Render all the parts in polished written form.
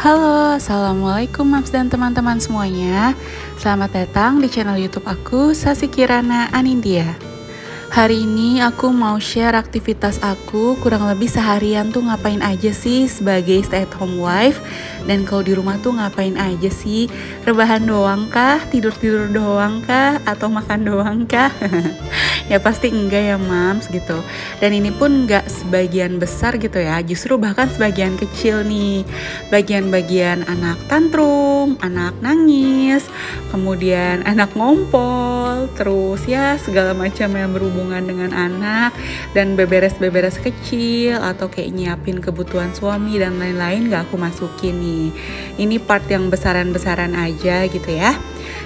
Halo, Assalamualaikum Mams dan teman-teman semuanya. Selamat datang di channel YouTube aku, Sasi Kirana Anindya. Hari ini aku mau share aktivitas aku kurang lebih seharian tuh ngapain aja sih sebagai stay at home wife. Dan kalau di rumah tuh ngapain aja sih? Rebahan doang kah? Tidur-tidur doang kah? Atau makan doang kah? Ya pasti enggak ya Mams gitu. Dan ini pun enggak sebagian besar gitu ya, justru bahkan sebagian kecil nih. Bagian-bagian anak tantrum, anak nangis, kemudian anak ngompol, terus ya segala macam yang berhubungan dengan anak, dan beberes-beberes kecil atau kayak nyiapin kebutuhan suami dan lain-lain gak aku masukin nih. Ini part yang besaran-besaran aja gitu ya.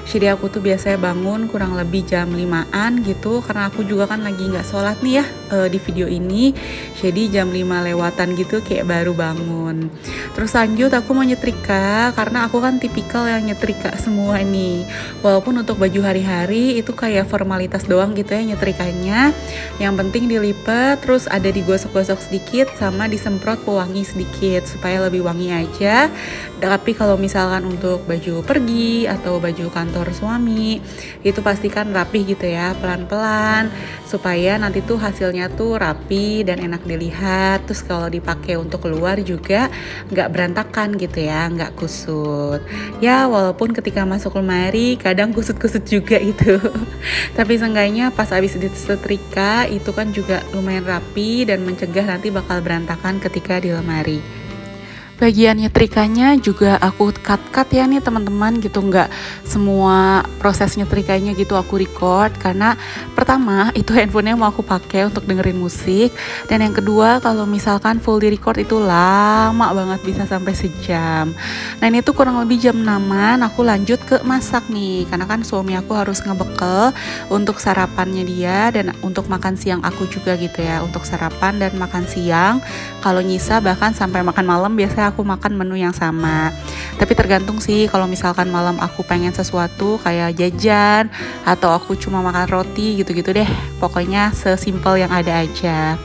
Jadi aku tuh biasanya bangun kurang lebih jam 5-an gitu, karena aku juga kan lagi nggak sholat nih ya di video ini. Jadi jam 5 lewatan gitu kayak baru bangun. Terus lanjut aku mau nyetrika, karena aku kan tipikal yang nyetrika semua nih. Walaupun untuk baju hari-hari itu kayak formalitas doang gitu ya nyetrikanya. Yang penting dilipat, terus ada digosok-gosok sedikit sama disemprot pewangi sedikit supaya lebih wangi aja. Tapi kalau misalkan untuk baju pergi atau baju kantor suami, itu pastikan rapih gitu ya, pelan-pelan supaya nanti tuh hasilnya tuh rapi dan enak dilihat. Terus kalau dipakai untuk keluar juga nggak berantakan gitu ya, nggak kusut ya, walaupun ketika masuk lemari kadang kusut-kusut juga itu. Tapi seenggaknya pas habis disetrika itu kan juga lumayan rapi dan mencegah nanti bakal berantakan ketika di lemari. Bagian nyetrikanya juga aku cut ya nih teman-teman gitu, nggak semua proses nyetrikanya gitu aku record, karena pertama itu handphonenya mau aku pakai untuk dengerin musik, dan yang kedua kalau misalkan full di record itu lama banget, bisa sampai sejam. Nah ini tuh kurang lebih jam 6-an aku lanjut ke masak nih, karena kan suami aku harus ngebekel untuk sarapannya dia dan untuk makan siang aku juga gitu ya, untuk sarapan dan makan siang. Kalau nyisa bahkan sampai makan malam biasanya aku makan menu yang sama. Tapi tergantung sih, kalau misalkan malam aku pengen sesuatu kayak jajan atau aku cuma makan roti gitu-gitu deh. Pokoknya sesimpel yang ada aja.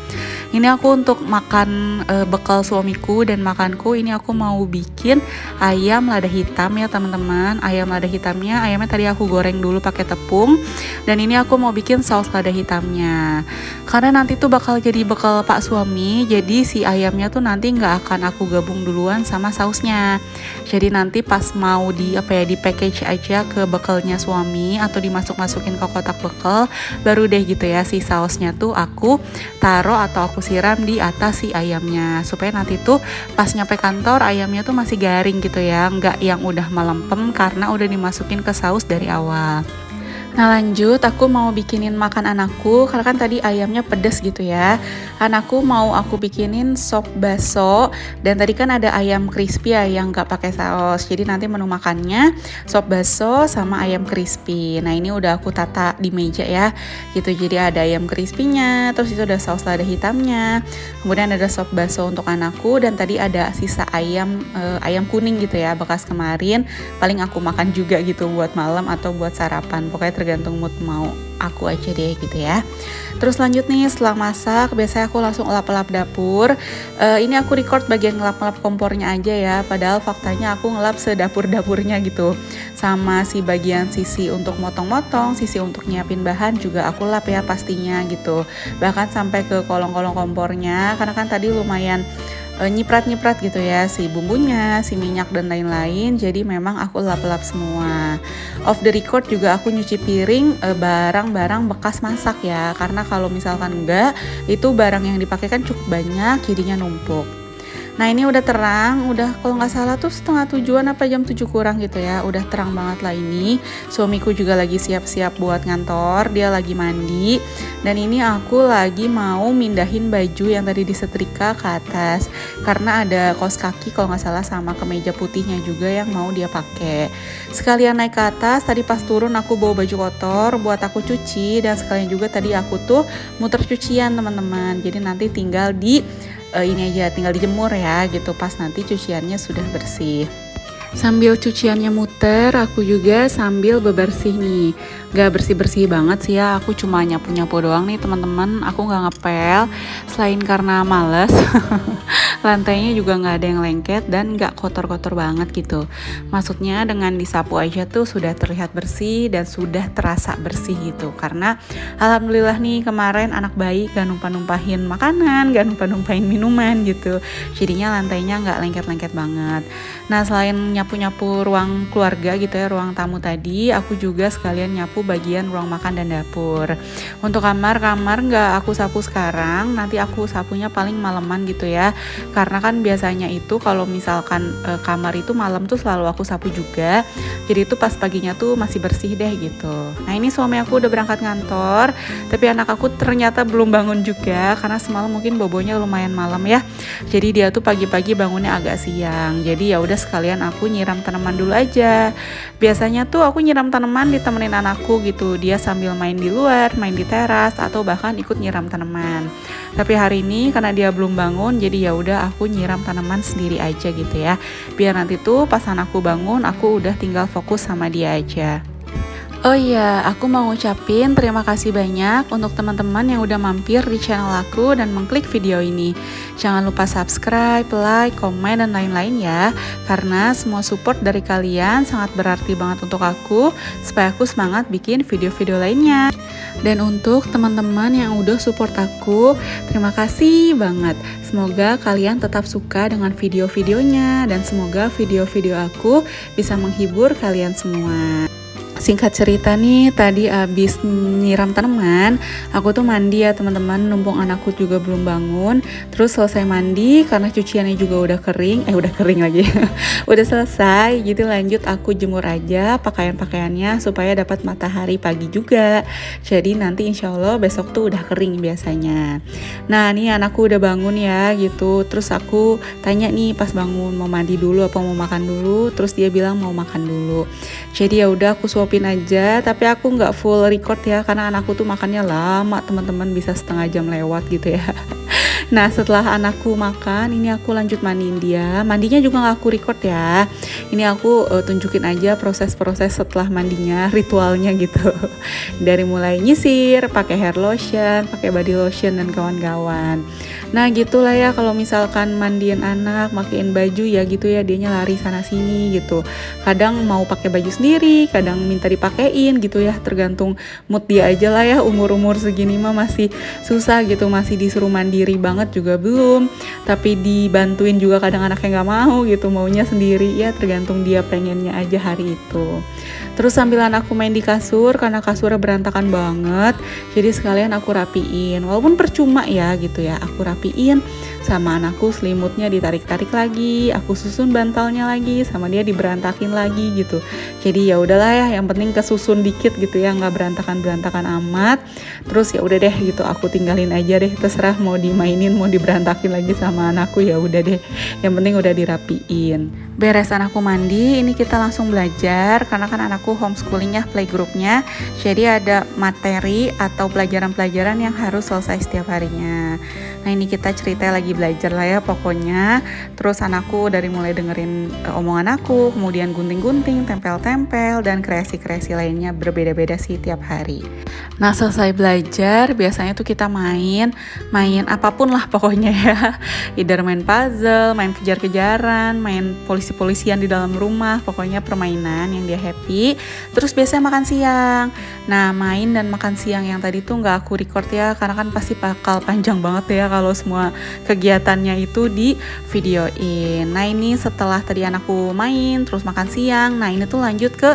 Ini aku untuk makan bekal suamiku dan makanku, ini aku mau bikin ayam lada hitam ya teman-teman. Ayam lada hitamnya, ayamnya tadi aku goreng dulu pakai tepung, dan ini aku mau bikin saus lada hitamnya. Karena nanti tuh bakal jadi bekal pak suami, jadi si ayamnya tuh nanti nggak akan aku gabung duluan sama sausnya. Jadi nanti pas mau di package aja ke bekalnya suami atau dimasuk-masukin ke kotak bekal, baru deh gitu ya si sausnya tuh aku taruh atau aku siram di atas si ayamnya, supaya nanti tuh pas nyampe kantor ayamnya tuh masih garing gitu ya, nggak yang udah melempem karena udah dimasukin ke saus dari awal. Nah lanjut aku mau bikinin makan anakku, karena kan tadi ayamnya pedes gitu ya. Anakku mau aku bikinin sop baso, dan tadi kan ada ayam crispy ya yang nggak pakai saus. Jadi nanti menu makannya sop baso sama ayam crispy. Nah ini udah aku tata di meja ya gitu. Jadi ada ayam crispy-nya, terus itu ada saus lada hitamnya, kemudian ada sop baso untuk anakku, dan tadi ada sisa ayam kuning gitu ya bekas kemarin. Paling aku makan juga gitu buat malam atau buat sarapan. Pokoknya tergantung mood mau aku aja deh gitu ya. Terus lanjut nih, setelah masak biasanya aku langsung lap-lap dapur. Ini aku record bagian ngelap-ngelap kompornya aja ya, padahal faktanya aku ngelap sedapur-dapurnya gitu. Sama si bagian sisi untuk motong-motong, sisi untuk nyiapin bahan juga aku lap ya pastinya gitu. Bahkan sampai ke kolong-kolong kompornya, karena kan tadi lumayan nyiprat-nyiprat gitu ya si bumbunya, si minyak dan lain-lain. Jadi memang aku lap-lap semua. Off the record juga aku nyuci piring barang-barang bekas masak ya, karena kalau misalkan enggak, itu barang yang dipakai kan cukup banyak jadinya numpuk. Nah ini udah terang, udah kalau nggak salah tuh 6:30 apa jam 7 kurang gitu ya, udah terang banget lah ini. Suamiku juga lagi siap-siap buat ngantor, dia lagi mandi, dan ini aku lagi mau mindahin baju yang tadi disetrika ke atas, karena ada kaos kaki kalau nggak salah sama kemeja putihnya juga yang mau dia pakai. Sekalian naik ke atas, tadi pas turun aku bawa baju kotor buat aku cuci, dan sekalian juga tadi aku tuh muter cucian teman-teman, jadi nanti tinggal tinggal dijemur ya gitu pas nanti cuciannya sudah bersih. Sambil cuciannya muter, aku juga sambil bebersih nih. Gak bersih-bersih banget sih ya, aku cuma nyapu-nyapu doang nih teman-teman. Aku gak ngepel, selain karena males lantainya juga nggak ada yang lengket dan nggak kotor-kotor banget gitu. Maksudnya dengan disapu aja tuh sudah terlihat bersih dan sudah terasa bersih gitu. Karena alhamdulillah nih kemarin anak bayi gak numpah-numpahin makanan, gak numpah-numpahin minuman gitu. Jadinya lantainya nggak lengket-lengket banget. Nah selain nyapu-nyapu ruang keluarga gitu ya, ruang tamu tadi, aku juga sekalian nyapu bagian ruang makan dan dapur. Untuk kamar nggak aku sapu sekarang, nanti aku sapunya paling maleman gitu ya. Karena kan biasanya itu kalau misalkan kamar itu malam tuh selalu aku sapu juga. Jadi itu pas paginya tuh masih bersih deh gitu. Nah ini suami aku udah berangkat ngantor, tapi anak aku ternyata belum bangun juga karena semalam mungkin bobonya lumayan malam ya. Jadi dia tuh pagi-pagi bangunnya agak siang. Jadi ya udah sekalian aku nyiram tanaman dulu aja. Biasanya tuh aku nyiram tanaman ditemenin anakku gitu. Dia sambil main di luar, main di teras atau bahkan ikut nyiram tanaman. Tapi hari ini karena dia belum bangun, jadi ya udah aku nyiram tanaman sendiri aja gitu ya. Biar nanti tuh pas anakku bangun, aku udah tinggal fokus sama dia aja. Oh iya, aku mau ngucapin terima kasih banyak untuk teman-teman yang udah mampir di channel aku dan mengklik video ini. Jangan lupa subscribe, like, komen, dan lain-lain ya. Karena semua support dari kalian sangat berarti banget untuk aku, supaya aku semangat bikin video-video lainnya. Dan untuk teman-teman yang udah support aku, terima kasih banget. Semoga kalian tetap suka dengan video-videonya dan semoga video-video aku bisa menghibur kalian semua. Singkat cerita nih, tadi abis nyiram tanaman, aku tuh mandi ya teman-teman, numpung anakku juga belum bangun. Terus selesai mandi, karena cuciannya juga udah kering lagi, udah selesai, gitu lanjut aku jemur aja pakaian-pakaiannya supaya dapat matahari pagi juga. Jadi nanti insya Allah besok tuh udah kering biasanya. Nah nih anakku udah bangun ya gitu, terus aku tanya nih pas bangun mau mandi dulu apa mau makan dulu, terus dia bilang mau makan dulu. Jadi ya udah aku suapin aja, tapi aku nggak full record ya karena anakku tuh makannya lama teman-teman, bisa setengah jam lewat gitu ya. Nah setelah anakku makan, ini aku lanjut mandiin dia. Mandinya juga nggak aku record ya. Ini aku tunjukin aja proses-proses setelah mandinya, ritualnya gitu. Dari mulai nyisir, pakai hair lotion, pakai body lotion dan kawan-kawan. Nah gitulah ya kalau misalkan mandiin anak, makein baju ya gitu ya, dianya lari sana sini gitu. Kadang mau pakai baju sendiri, kadang minta dipakein gitu ya, tergantung mood dia aja lah ya. Umur-umur segini mah masih susah gitu, masih disuruh mandiri banget juga belum, tapi dibantuin juga kadang anaknya nggak mau gitu, maunya sendiri ya, tergantung dia pengennya aja hari itu. Terus sambil anakku main di kasur karena kasurnya berantakan banget, jadi sekalian aku rapiin, walaupun percuma ya gitu ya, aku rapiin sama anakku, selimutnya ditarik-tarik lagi, aku susun bantalnya lagi, sama dia diberantakin lagi gitu. Jadi ya udahlah ya, yang penting kesusun dikit gitu ya, nggak berantakan amat. Terus ya udah deh gitu, aku tinggalin aja deh, terserah mau dimainin mau diberantakin lagi sama anakku, ya udah deh, yang penting udah dirapiin. Beres anakku mandi, ini kita langsung belajar karena kan anakku homeschooling ya, playgroupnya. Jadi ada materi atau pelajaran-pelajaran yang harus selesai setiap harinya. Nah ini kita cerita lagi belajar lah ya pokoknya. Terus anakku dari mulai dengerin omongan aku, kemudian gunting-gunting, tempel-tempel, dan kreasi-kreasi lainnya berbeda-beda sih tiap hari. Nah selesai belajar biasanya tuh kita main apapun lah pokoknya ya. Either main puzzle, main kejar-kejaran, main polisi-polisian di dalam rumah, pokoknya permainan yang dia happy. Terus biasanya makan siang. Nah main dan makan siang yang tadi tuh nggak aku record ya, karena kan pasti bakal panjang banget ya kalau semua kegiatannya itu di videoin. Nah ini setelah tadi anakku main terus makan siang, nah ini tuh lanjut ke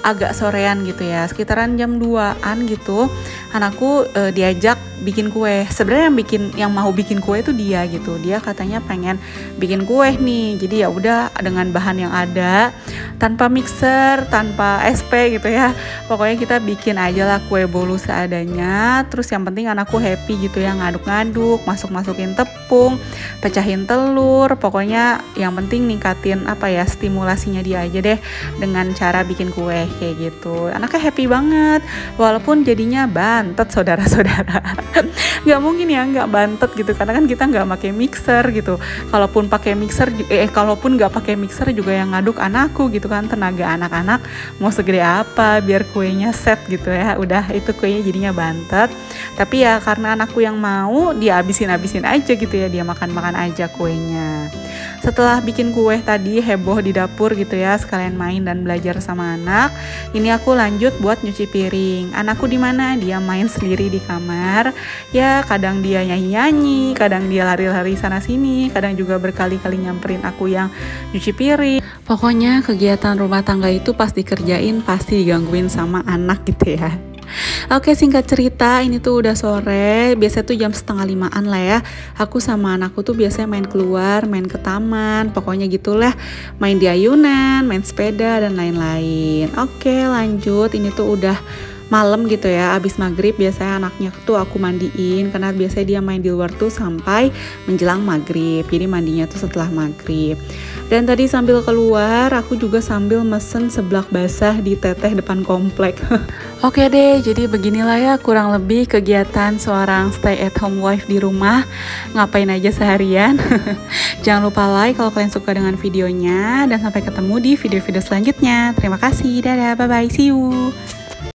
agak sorean gitu ya, sekitaran jam 2-an gitu. Anakku diajak bikin kue. Sebenarnya yang mau bikin kue itu dia gitu. Dia katanya pengen bikin kue nih. Jadi ya udah dengan bahan yang ada, tanpa mixer, tanpa SP gitu ya. Pokoknya kita bikin aja lah kue bolu seadanya. Terus yang penting anakku happy gitu ya, ngaduk-ngaduk, masukin tepung, pecahin telur. Pokoknya yang penting ningkatin stimulasinya dia aja deh dengan cara bikin kue kayak gitu. Anaknya happy banget, walaupun jadinya bantet saudara-saudara. Nggak mungkin ya nggak bantet gitu, karena kan kita nggak pakai mixer gitu. Kalaupun nggak pakai mixer juga yang ngaduk anakku gitu kan, tenaga anak-anak mau segede apa biar kuenya set gitu ya. Udah itu kuenya jadinya bantet. Tapi ya karena anakku yang mau, dia habisin aja gitu ya, dia makan aja kuenya. Setelah bikin kue tadi heboh di dapur gitu ya, sekalian main dan belajar sama anak. Ini aku lanjut buat nyuci piring. Anakku di mana? Dia main sendiri di kamar. Ya kadang dia nyanyi-nyanyi, kadang dia lari-lari sana sini, kadang juga berkali-kali nyamperin aku yang nyuci piring. Pokoknya kegiatan rumah tangga itu pas dikerjain pasti digangguin sama anak gitu ya. Oke, singkat cerita, ini tuh udah sore, biasanya tuh jam 4:30-an lah ya. Aku sama anakku tuh biasanya main keluar, main ke taman, pokoknya gitulah, main di ayunan, main sepeda, dan lain-lain. Oke, lanjut, ini tuh udah malam gitu ya, abis maghrib biasanya anaknya tuh aku mandiin, karena biasanya dia main di luar tuh sampai menjelang maghrib, jadi mandinya tuh setelah maghrib. Dan tadi sambil keluar, aku juga sambil mesen seblak basah di Teteh depan komplek. Oke deh, jadi beginilah ya kurang lebih kegiatan seorang stay at home wife di rumah. Ngapain aja seharian. Jangan lupa like kalau kalian suka dengan videonya, dan sampai ketemu di video-video selanjutnya. Terima kasih, dadah, bye-bye, see you.